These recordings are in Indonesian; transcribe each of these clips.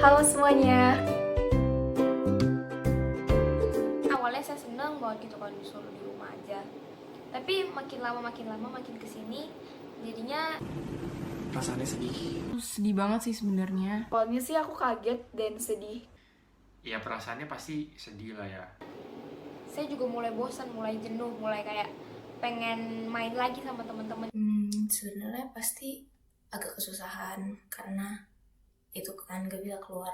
Halo semuanya. Awalnya saya seneng banget gitu kan disuruh di rumah aja. Tapi makin lama makin kesini jadinya Perasaannya sedih. Sedih banget sih sebenarnya. Awalnya sih aku kaget dan sedih. Ya perasaannya pasti sedih lah ya. saya juga mulai bosan, mulai jenuh, mulai kayak pengen main lagi sama teman-teman. Sebenarnya pasti agak kesusahan karena itu kan gak bisa keluar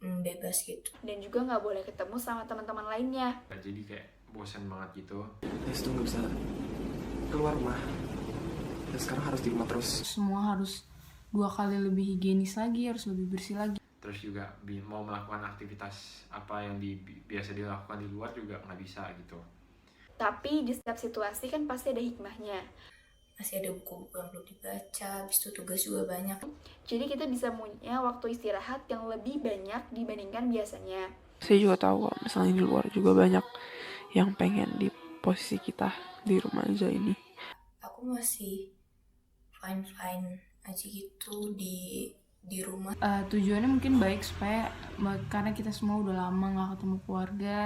bebas gitu. Dan juga nggak boleh ketemu sama teman-teman lainnya. Jadi kayak bosan banget gitu. Terus tuh nggak bisa keluar rumah. Dan sekarang harus di rumah terus. Semua harus 2 kali lebih higienis lagi, harus lebih bersih lagi. Terus juga mau melakukan aktivitas apa yang biasa dilakukan di luar juga nggak bisa gitu. Tapi di setiap situasi kan pasti ada hikmahnya. Masih ada buku-buku yang belum dibaca, habis itu tugas juga banyak. Jadi kita bisa punya waktu istirahat yang lebih banyak dibandingkan biasanya. Saya juga tahu kok, misalnya di luar juga banyak yang pengen di posisi kita di rumah aja ini. Aku masih fine aja gitu di rumah. Tujuannya mungkin baik supaya karena kita semua udah lama gak ketemu keluarga.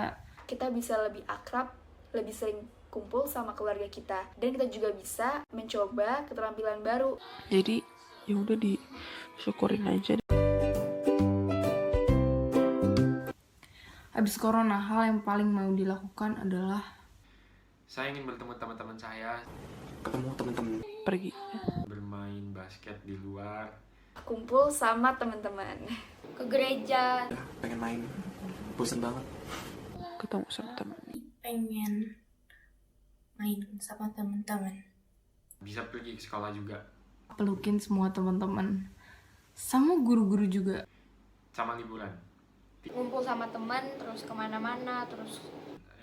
Kita bisa lebih akrab, lebih sering kumpul sama keluarga kita. Dan kita juga bisa mencoba keterampilan baru. Jadi ya udah disyukurin aja. Habis corona, hal yang paling mau dilakukan adalah Saya ingin bertemu teman-teman saya, ketemu teman-teman, Pergi. bermain basket di luar. Kumpul sama teman-teman. Ke gereja. ya pengen main, bosen banget. Ketemu sama teman. Pengen main sama teman-teman. Bisa pergi ke sekolah juga. pelukin semua teman-teman. Sama guru-guru juga. Sama liburan. Ngumpul sama teman, terus kemana-mana, terus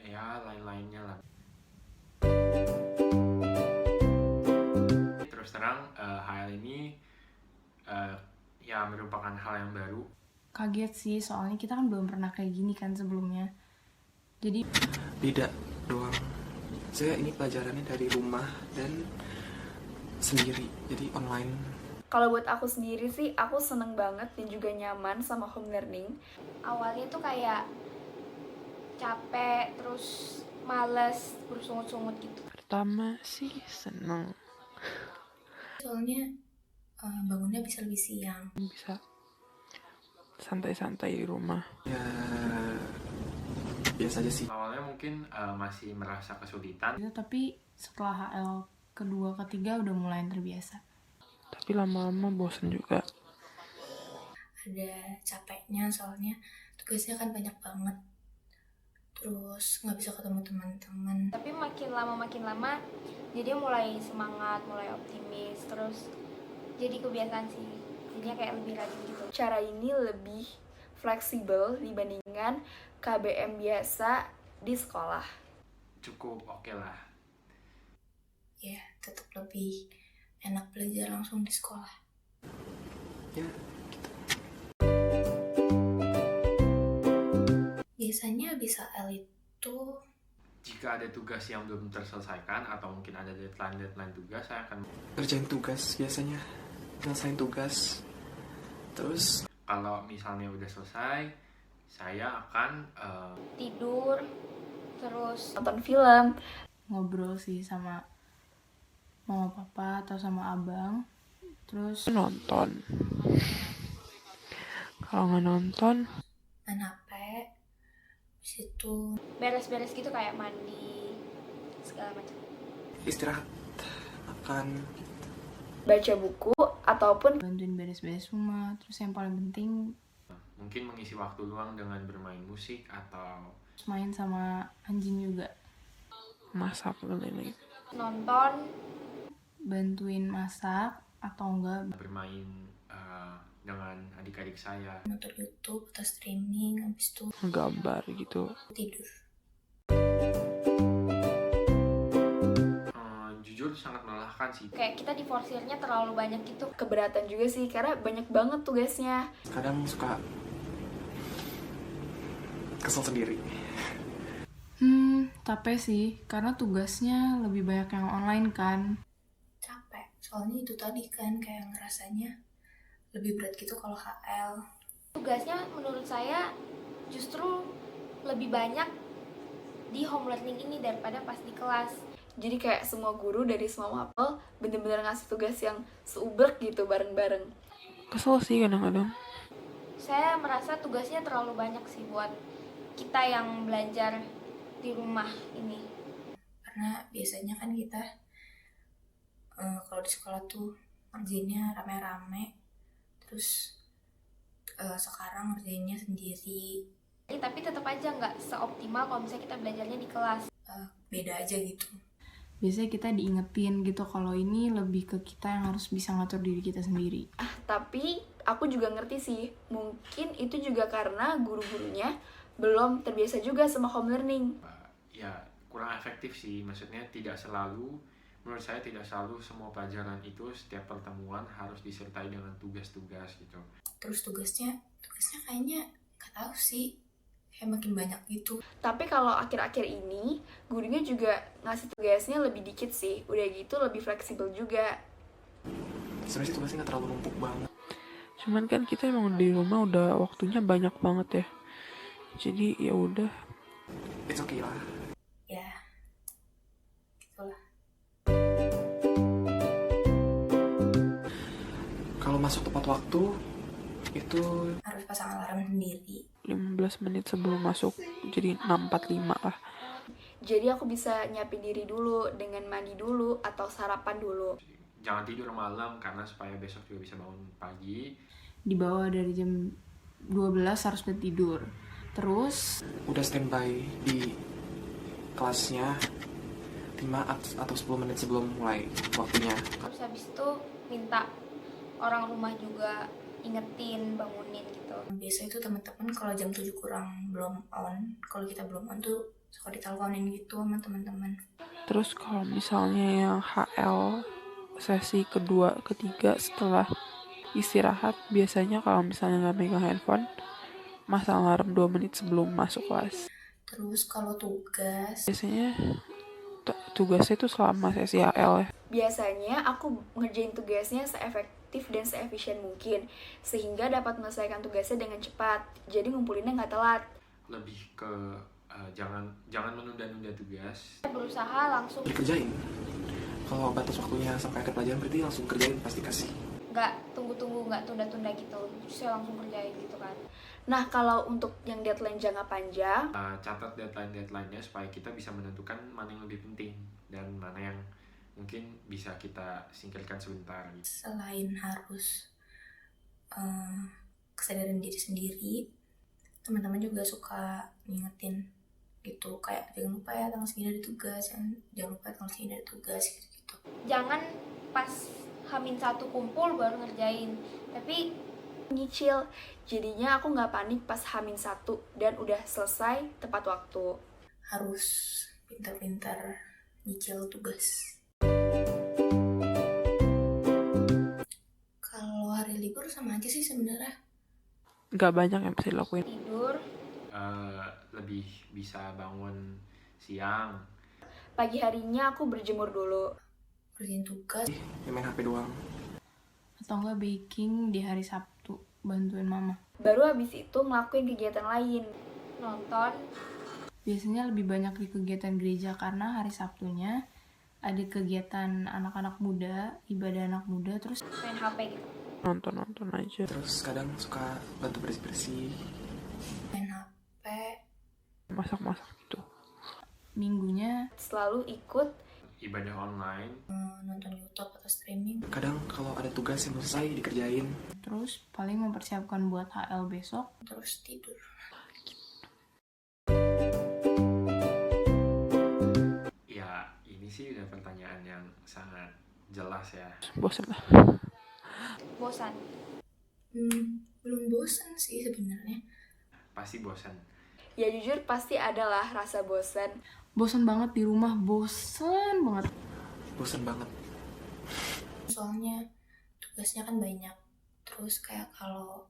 Ya lain-lainnya lah. Terus terang hal ini ya merupakan hal yang baru. Kaget sih, soalnya kita kan belum pernah kayak gini kan sebelumnya. Jadi Beda doang. Saya ini pelajarannya dari rumah dan sendiri, jadi online. Kalau buat aku sendiri sih, aku seneng banget dan juga nyaman sama home learning. awalnya tuh kayak capek, terus males, bersungut-sungut gitu. Pertama sih seneng, Soalnya bangunnya bisa lebih siang. bisa santai-santai di rumah. Ya biasa aja sih. Awalnya mungkin masih merasa kesulitan. tapi setelah HL kedua, ketiga udah mulai terbiasa. Tapi lama-lama bosen juga. Ada capeknya soalnya tugasnya kan banyak banget. Terus nggak bisa ketemu teman-teman. Tapi makin lama jadi mulai semangat, mulai optimis, terus jadi kebiasaan sih. Jadinya kayak lebih rajin gitu. Cara ini lebih fleksibel dibandingkan KBM biasa di sekolah. Cukup oke lah. Ya tetap lebih enak belajar langsung di sekolah. Ya Biasanya bisa L itu Jika ada tugas yang belum terselesaikan atau mungkin ada deadline tugas, saya akan kerjain tugas biasanya, nyelesain tugas. Terus kalau misalnya udah selesai, saya akan Tidur, terus Nonton film. Ngobrol sih sama mama papa atau sama abang. Terus Nonton. Kalau nggak nonton, main HP. Habis itu beres-beres gitu kayak mandi, segala macam. istirahat, makan. Baca buku ataupun bantuin beres-beres rumah. Terus yang paling penting mungkin mengisi waktu luang dengan bermain musik atau main sama anjing juga. masak dan lain-lain. Nonton, Bantuin masak atau enggak bermain dengan adik-adik saya. nonton YouTube atau streaming. Habis itu Ngegambar gitu. tidur. Jujur sangat melelahkan sih. kayak kita diforsirnya terlalu banyak gitu. keberatan juga sih karena banyak banget tugasnya. Kadang suka kesel sendiri. capek sih karena tugasnya lebih banyak yang online kan. Capek soalnya itu tadi kan kayak ngerasanya lebih berat gitu kalau HL. Tugasnya menurut saya justru lebih banyak di home learning ini daripada pas di kelas. Jadi kayak semua guru dari semua mapel bener-bener ngasih tugas yang seubrek gitu bareng-bareng. Kesel sih kadang-kadang. Saya merasa tugasnya terlalu banyak sih buat kita yang belajar di rumah ini. Karena biasanya kan kita kalau di sekolah tuh ngerjainnya rame-rame, terus sekarang ngerjainnya sendiri. Tapi tetap aja nggak seoptimal kalau misalnya kita belajarnya di kelas. Beda aja gitu. Biasanya kita diingetin gitu kalau ini lebih ke kita yang harus bisa ngatur diri kita sendiri. Tapi aku juga ngerti sih, mungkin itu juga karena guru-gurunya belum terbiasa juga sama home learning. Ya kurang efektif sih, maksudnya menurut saya tidak selalu semua pelajaran itu setiap pertemuan harus disertai dengan tugas-tugas gitu. Terus tugasnya kayaknya nggak tahu sih, kayak makin banyak gitu. Tapi kalau akhir-akhir ini, gurunya juga ngasih tugasnya lebih dikit sih. Udah gitu lebih fleksibel juga. Sebenarnya sih tugasnya nggak terlalu numpuk banget. Cuman kan kita emang di rumah udah waktunya banyak banget ya. Jadi ya udah. It's okay lah. Ya, gitulah. Kalau masuk tepat waktu, itu Harus pasang alarm sendiri. 15 menit sebelum masuk, jadi 6.45 lah. Jadi aku bisa nyiapin diri dulu dengan mandi dulu atau sarapan dulu. Jangan tidur malam karena supaya besok juga bisa bangun pagi. Di bawah dari jam 12 harus udah tidur. Terus udah standby di kelasnya 5 atau 10 menit sebelum mulai waktunya. Terus habis itu minta orang rumah juga ingetin, bangunin gitu. Biasa itu teman-teman kalau jam 7 kurang belum on, kalau kita belum on tuh suka diteleponin gitu sama teman-teman. Terus kalau misalnya yang HL sesi kedua, ketiga setelah istirahat, biasanya kalau misalnya nggak megang handphone, masang alarm 2 menit sebelum masuk kelas. Terus kalau tugas, Biasanya tugasnya itu selama sesi HL ya. Biasanya aku ngerjain tugasnya seefektif dan seefisien mungkin, sehingga dapat menyelesaikan tugasnya dengan cepat. Jadi ngumpulinnya nggak telat. Lebih ke jangan menunda-nunda tugas. Berusaha langsung, Dikerjain. Kalau batas waktunya sampai akhir pelajaran berarti langsung kerjain, pasti kasih. nggak tunggu-tunggu, nggak tunda-tunda gitu. Terus saya langsung kerjain gitu kan. Nah, kalau untuk yang deadline jangka panjang, Catat deadline-nya supaya kita bisa menentukan mana yang lebih penting dan mana yang mungkin bisa kita singkirkan sebentar gitu. selain harus kesadaran diri sendiri, teman-teman juga suka ngingetin gitu, kayak jangan lupa ya tanggal segini ada tugas, jangan lupa tanggal segini ada tugas gitu. Jangan pas H-1 kumpul baru ngerjain. Tapi nyicil. Jadinya aku nggak panik pas H-1 dan udah selesai tepat waktu. Harus pintar-pintar nyicil tugas. Kalau hari libur sama aja sih sebenarnya. Nggak banyak yang bisa dilakuin. tidur, Lebih bisa bangun siang. Pagi harinya aku berjemur dulu. Kerjain tugas, Ya main HP doang. atau enggak baking di hari Sabtu, bantuin mama. Baru habis itu ngelakuin kegiatan lain. nonton, Biasanya lebih banyak di kegiatan gereja karena hari Sabtunya ada kegiatan anak-anak muda, ibadah anak muda, terus main HP gitu. Nonton aja. Terus kadang suka bantu bersih-bersih. main HP, Masak-masak gitu. minggunya Selalu ikut Ibadah online. nonton YouTube atau streaming. Kadang kalau ada tugas yang belum selesai dikerjain. terus paling mempersiapkan buat HL besok. Terus tidur. Ya ini sih udah pertanyaan yang sangat jelas ya. Bosan lah. Bosan. Belum bosan sih sebenarnya. Pasti bosan. ya jujur pasti adalah rasa bosan. Bosan banget di rumah, bosan banget. Bosan banget. Soalnya tugasnya kan banyak. Terus kayak kalau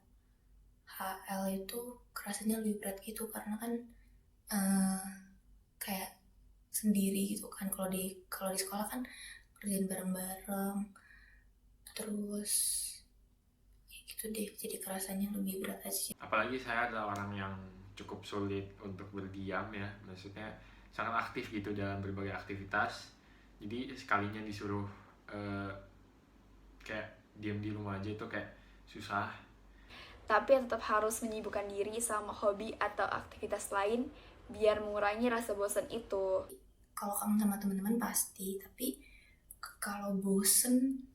HL itu kerasanya lebih berat gitu karena kan kayak sendiri gitu kan. Kalau di sekolah kan kerjain bareng-bareng. Terus ya gitu gitu deh, jadi kerasanya lebih berat aja. Apalagi saya adalah orang yang cukup sulit untuk berdiam ya, maksudnya sangat aktif gitu dalam berbagai aktivitas. Jadi sekalinya disuruh kayak diam di rumah aja itu kayak susah. Tapi tetap harus menyibukkan diri sama hobi atau aktivitas lain biar mengurangi rasa bosan itu. Kalau kamu sama teman-teman pasti, tapi kalau bosen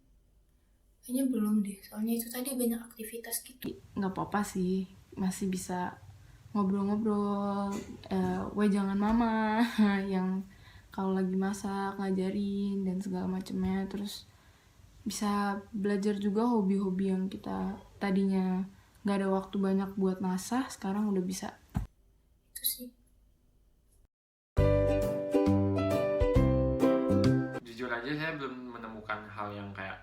kayaknya belum deh, soalnya itu tadi banyak aktivitas gitu. Nggak apa-apa sih, masih bisa ngobrol-ngobrol, weh jangan mama, yang kalau lagi masak ngajarin dan segala macamnya. Terus bisa belajar juga hobi-hobi yang kita tadinya nggak ada waktu banyak buat ngasah, sekarang udah bisa. Itu sih. Jujur aja saya belum menemukan hal yang kayak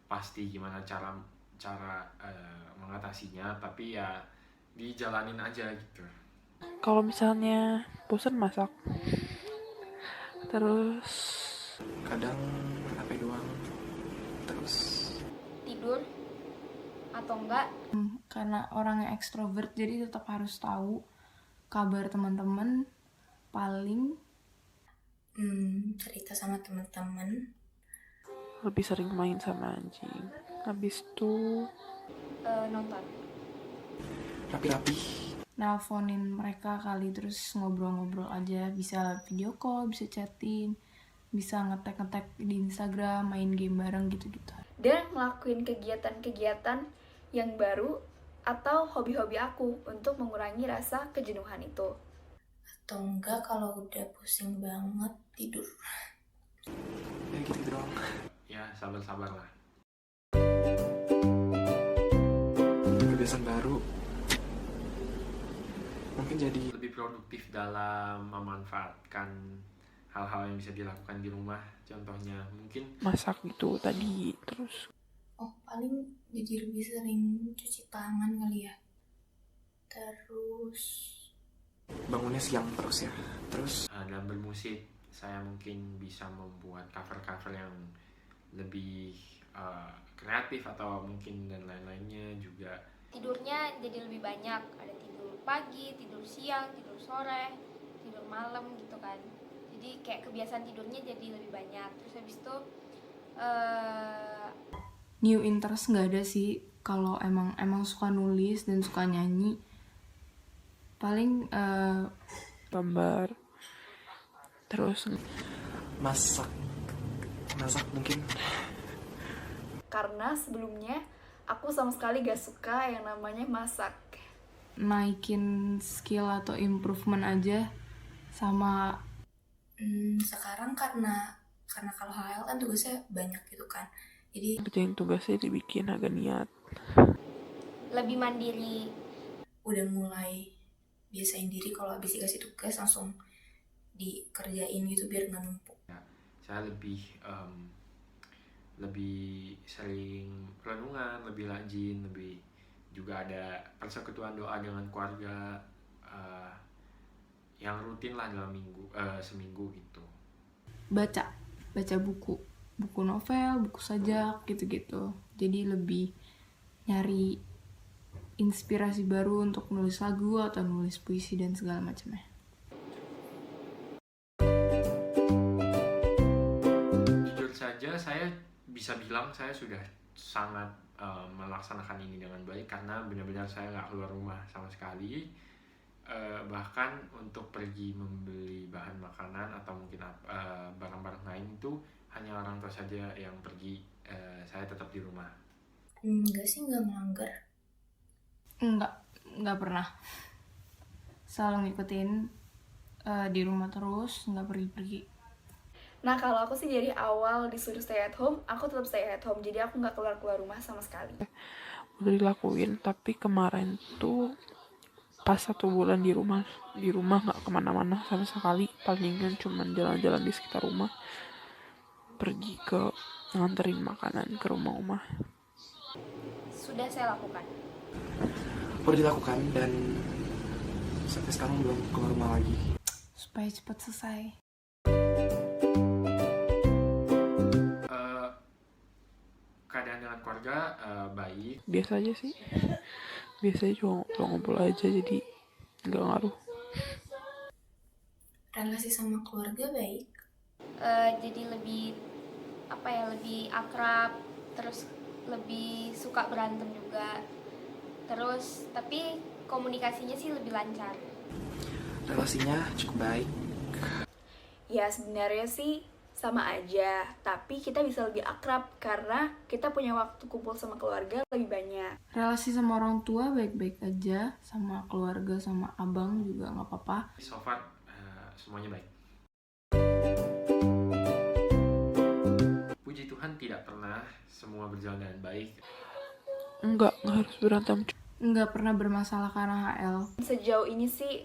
pasti gimana cara mengatasinya, tapi ya dijalanin aja gitu. Kalau misalnya bosan masak, terus Kadang HP doang. Terus Tidur atau enggak Karena orangnya ekstrovert, jadi tetap harus tahu kabar teman-teman. Paling Cerita sama teman-teman. lebih sering main sama anjing. Habis itu nonton. rapi-rapi. nelponin mereka kali, terus ngobrol-ngobrol aja. Bisa video call, bisa chatting, bisa ngetek-ngetek di Instagram, main game bareng gitu-gitu. Dan ngelakuin kegiatan-kegiatan yang baru atau hobi-hobi aku untuk mengurangi rasa kejenuhan itu. Atau enggak kalau udah pusing banget tidur. Ya gitu doang. Ya sabar-sabar lah. Kebiasaan baru mungkin jadi Lebih produktif dalam memanfaatkan hal-hal yang bisa dilakukan di rumah. Contohnya mungkin masak gitu tadi. Terus Oh, paling jadi lebih sering cuci tangan kali ya. Terus bangunnya siang terus ya. Terus dalam bermusik saya mungkin bisa membuat cover-cover yang lebih kreatif atau mungkin dan lain-lainnya juga. Tidurnya jadi lebih banyak, ada tidur pagi, tidur siang, tidur sore, tidur malam gitu kan. Jadi kayak kebiasaan tidurnya jadi lebih banyak. Terus habis itu New interest nggak ada sih. Kalau emang suka nulis dan suka nyanyi, paling gambar. Terus masak mungkin. Karena sebelumnya aku sama sekali gak suka yang namanya masak. naikin skill atau improvement aja. Sama sekarang karena kalau HL kan tugasnya banyak gitu kan. Jadi kerjain tugasnya dibikin agak niat. lebih mandiri. udah mulai biasain diri kalau habis dikasih tugas langsung dikerjain gitu biar nggak numpuk. Saya lebih sering renungan, lebih rajin, lebih juga ada persekutuan doa dengan keluarga yang rutin lah dalam seminggu gitu. baca buku novel, buku sajak gitu-gitu. Jadi lebih nyari inspirasi baru untuk nulis lagu atau nulis puisi dan segala macamnya. Jujur saja saya bisa bilang saya sudah sangat melaksanakan ini dengan baik karena benar-benar saya nggak keluar rumah sama sekali. Bahkan untuk pergi membeli bahan makanan atau mungkin barang-barang lain itu hanya orang tua saja yang pergi, saya tetap di rumah. Enggak sih, nggak melanggar. Nggak pernah. Selalu ngikutin di rumah terus, nggak pergi-pergi. Nah, kalau aku sih dari awal disuruh stay at home, aku tetap stay at home. Jadi aku nggak keluar rumah sama sekali. Udah dilakuin, tapi kemarin tuh pas 1 bulan di rumah nggak kemana-mana sama sekali. Palingan cuman jalan-jalan di sekitar rumah, pergi ke nganterin makanan ke rumah-rumah. Sudah saya lakukan. Udah dilakukan dan sampai sekarang belum keluar rumah lagi. Supaya cepat selesai. Keadaan dengan keluarga keluarga baik. Biasa aja sih. Biasanya cuma ngobrol aja, jadi nggak ngaruh. Relasi sama keluarga baik. Jadi lebih lebih akrab, terus lebih suka berantem juga. Terus tapi komunikasinya sih lebih lancar. Relasinya cukup baik. Ya sebenarnya sih sama aja, tapi kita bisa lebih akrab karena kita punya waktu kumpul sama keluarga lebih banyak. Relasi sama orang tua baik-baik aja, sama keluarga sama abang juga nggak apa-apa. So far semuanya baik. Puji Tuhan tidak pernah semua berjalan dengan baik. Nggak harus berantem. Nggak pernah bermasalah karena HL. Sejauh ini sih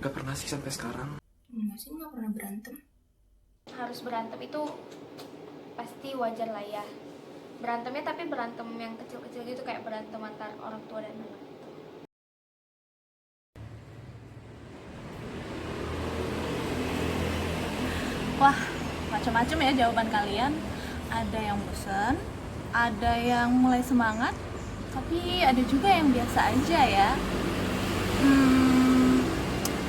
Gak pernah sih sampai sekarang. Enggak sih, nggak pernah berantem. Harus berantem itu pasti wajar lah ya. Berantemnya tapi berantem yang kecil-kecil gitu, kayak berantem antar orang tua dan anak. Wah, macam-macam ya jawaban kalian. Ada yang bosan, ada yang mulai semangat, tapi ada juga yang biasa aja ya.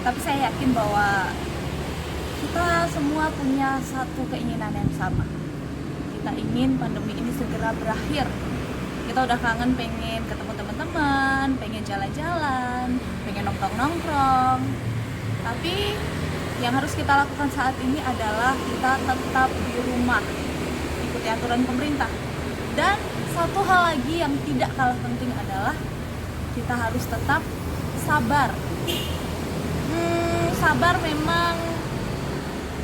Tapi saya yakin bahwa kita semua punya satu keinginan yang sama. Kita ingin pandemi ini segera berakhir. Kita udah kangen pengen ketemu teman-teman, pengen jalan-jalan, pengen nongkrong-nongkrong. Tapi yang harus kita lakukan saat ini adalah kita tetap di rumah, ikuti aturan pemerintah. Dan satu hal lagi yang tidak kalah penting adalah kita harus tetap sabar. Sabar memang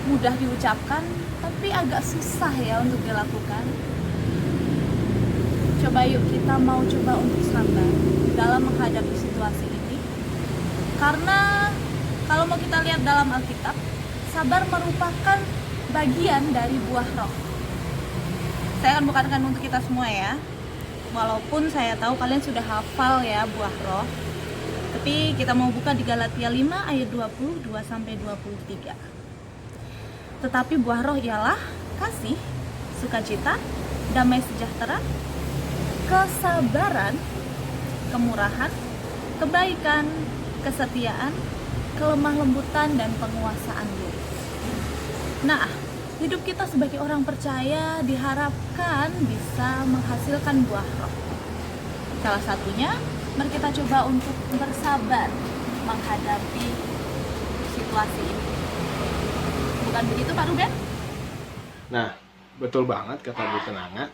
mudah diucapkan, tapi agak susah ya untuk dilakukan. Coba yuk kita mau coba untuk sabar dalam menghadapi situasi ini. Karena kalau mau kita lihat dalam Alkitab, sabar merupakan bagian dari buah roh. Saya akan bukakan untuk kita semua ya. Walaupun saya tahu kalian sudah hafal ya buah roh. Tapi kita mau buka di Galatia 5 ayat 22-23. Tetapi buah roh ialah kasih, sukacita, damai sejahtera, kesabaran, kemurahan, kebaikan, kesetiaan, kelemah lembutan, dan penguasaan diri. Nah, hidup kita sebagai orang percaya diharapkan bisa menghasilkan buah roh. Salah satunya, mari kita coba untuk bersabar menghadapi situasi ini. Bukan begitu Pak Ruben? Nah, betul banget kata Bu Kenanga.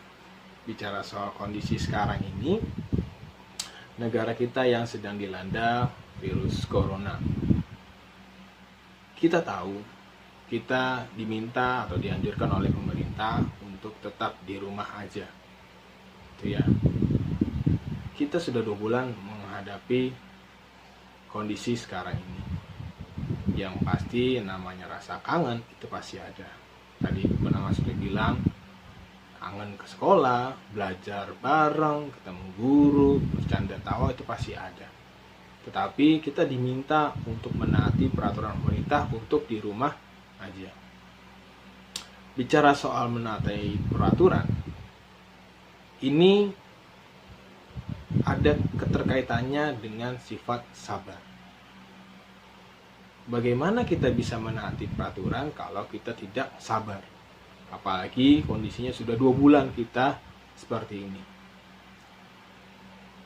Bicara soal kondisi sekarang ini, negara kita yang sedang dilanda virus corona. Kita tahu, kita diminta atau dianjurkan oleh pemerintah untuk tetap di rumah aja. Itu ya. Kita sudah 2 bulan menghadapi kondisi sekarang ini. Yang pasti namanya rasa kangen itu pasti ada. Tadi Penanga sudah bilang, kangen ke sekolah, belajar bareng, ketemu guru, bercanda tawa itu pasti ada. Tetapi kita diminta untuk menaati peraturan pemerintah untuk di rumah aja. Bicara soal menaati peraturan, ini ada keterkaitannya dengan sifat sabar. Bagaimana kita bisa menaati peraturan kalau kita tidak sabar? Apalagi kondisinya sudah 2 bulan kita seperti ini.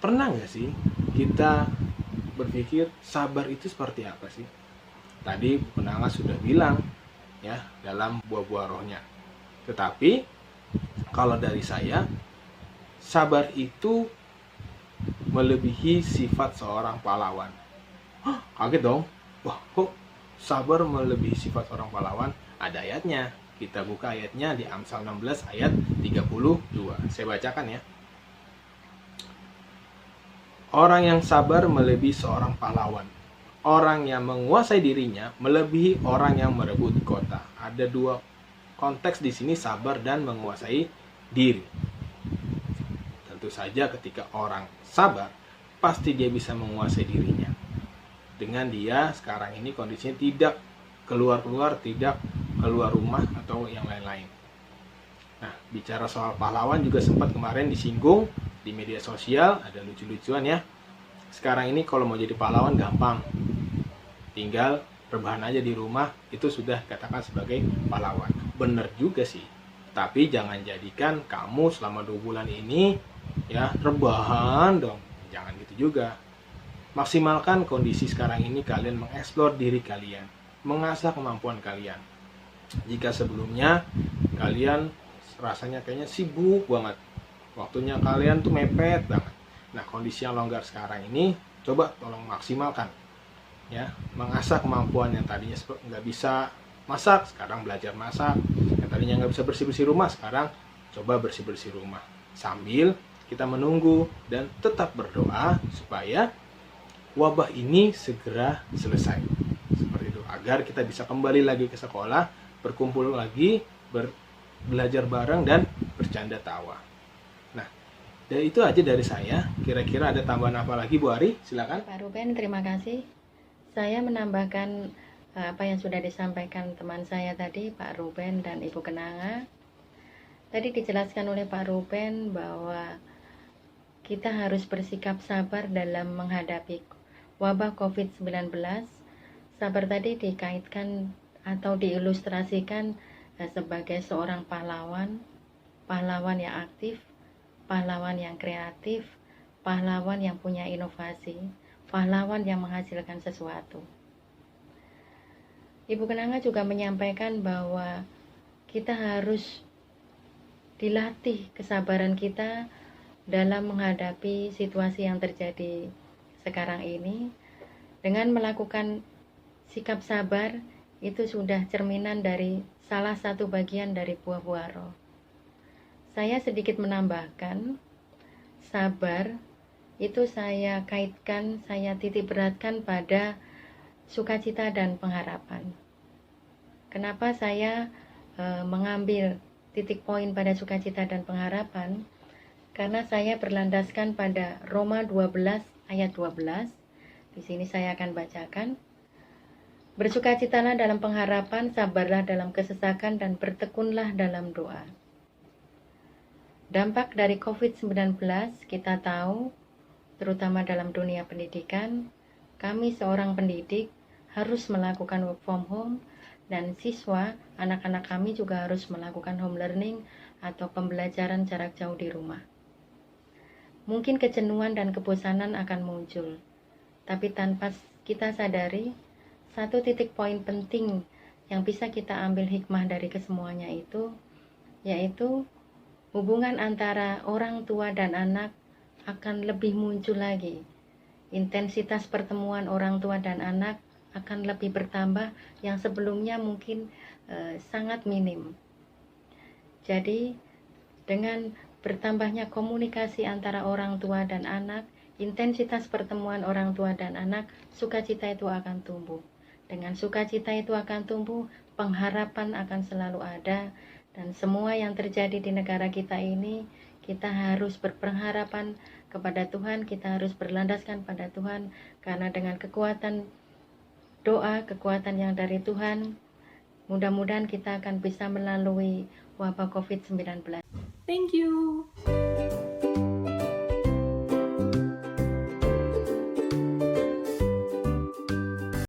Pernah nggak sih kita berpikir sabar itu seperti apa sih? Tadi Penanga sudah bilang ya dalam buah-buah rohnya. Tetapi kalau dari saya, sabar itu melebihi sifat seorang pahlawan. Hah, kaget dong. Wah, kok sabar melebihi sifat seorang pahlawan? Ada ayatnya. Kita buka ayatnya di Amsal 16 ayat 32. Saya bacakan ya. Orang yang sabar melebihi seorang pahlawan. Orang yang menguasai dirinya melebihi orang yang merebut kota. Ada 2 konteks di sini, sabar dan menguasai diri. Tentu saja ketika orang sabar, pasti dia bisa menguasai dirinya. Dengan dia sekarang ini kondisinya tidak keluar-keluar, tidak keluar rumah atau yang lain-lain. Nah, bicara soal pahlawan juga sempat kemarin disinggung di media sosial, ada lucu-lucuan ya. Sekarang ini kalau mau jadi pahlawan gampang. Tinggal rebahan aja di rumah, itu sudah katakan sebagai pahlawan. Bener juga sih. Tapi jangan jadikan kamu selama 2 bulan ini ya rebahan dong. Jangan gitu juga. Maksimalkan kondisi sekarang ini kalian mengeksplor diri kalian, mengasah kemampuan kalian. Jika sebelumnya kalian rasanya kayaknya sibuk banget, waktunya kalian tuh mepet banget. Nah, kondisi yang longgar sekarang ini coba tolong maksimalkan ya, mengasah kemampuan yang tadinya nggak bisa masak, sekarang belajar masak. Yang tadinya nggak bisa bersih-bersih rumah, sekarang coba bersih-bersih rumah. Sambil kita menunggu dan tetap berdoa supaya wabah ini segera selesai. Seperti itu, agar kita bisa kembali lagi ke sekolah, berkumpul lagi, belajar bareng dan bercanda tawa. Nah, dari itu aja dari saya. Kira-kira ada tambahan apa lagi, Bu Ari? Silakan. Pak Ruben, terima kasih. Saya menambahkan apa yang sudah disampaikan teman saya tadi, Pak Ruben dan Ibu Kenanga. Tadi dijelaskan oleh Pak Ruben bahwa kita harus bersikap sabar dalam menghadapi wabah COVID-19. Sabar tadi dikaitkan atau diilustrasikan sebagai seorang pahlawan, pahlawan yang aktif, pahlawan yang kreatif, pahlawan yang punya inovasi, pahlawan yang menghasilkan sesuatu. Ibu Kenanga juga menyampaikan bahwa kita harus dilatih kesabaran kita dalam menghadapi situasi yang terjadi sekarang ini. Dengan melakukan sikap sabar, itu sudah cerminan dari salah satu bagian dari buah-buah roh. Saya sedikit menambahkan, sabar itu saya kaitkan, saya titik beratkan pada sukacita dan pengharapan. Kenapa saya mengambil titik poin pada sukacita dan pengharapan? Karena saya berlandaskan pada Roma 12 ayat 12. Di sini saya akan bacakan. Bersukacitalah dalam pengharapan, sabarlah dalam kesesakan, dan bertekunlah dalam doa. Dampak dari COVID-19 kita tahu, terutama dalam dunia pendidikan, kami seorang pendidik harus melakukan work from home, dan siswa, anak-anak kami juga harus melakukan home learning atau pembelajaran jarak jauh di rumah. Mungkin kejenuhan dan kebosanan akan muncul, tapi tanpa kita sadari, satu titik poin penting yang bisa kita ambil hikmah dari kesemuanya itu, yaitu hubungan antara orang tua dan anak akan lebih muncul lagi. Intensitas pertemuan orang tua dan anak akan lebih bertambah yang sebelumnya mungkin sangat minim. Jadi dengan bertambahnya komunikasi antara orang tua dan anak, intensitas pertemuan orang tua dan anak, sukacita itu akan tumbuh. Dengan sukacita itu akan tumbuh, pengharapan akan selalu ada, dan semua yang terjadi di negara kita ini, kita harus berpengharapan kepada Tuhan, kita harus berlandaskan pada Tuhan, karena dengan kekuatan doa, kekuatan yang dari Tuhan, mudah-mudahan kita akan bisa melalui wabah COVID-19. Thank you.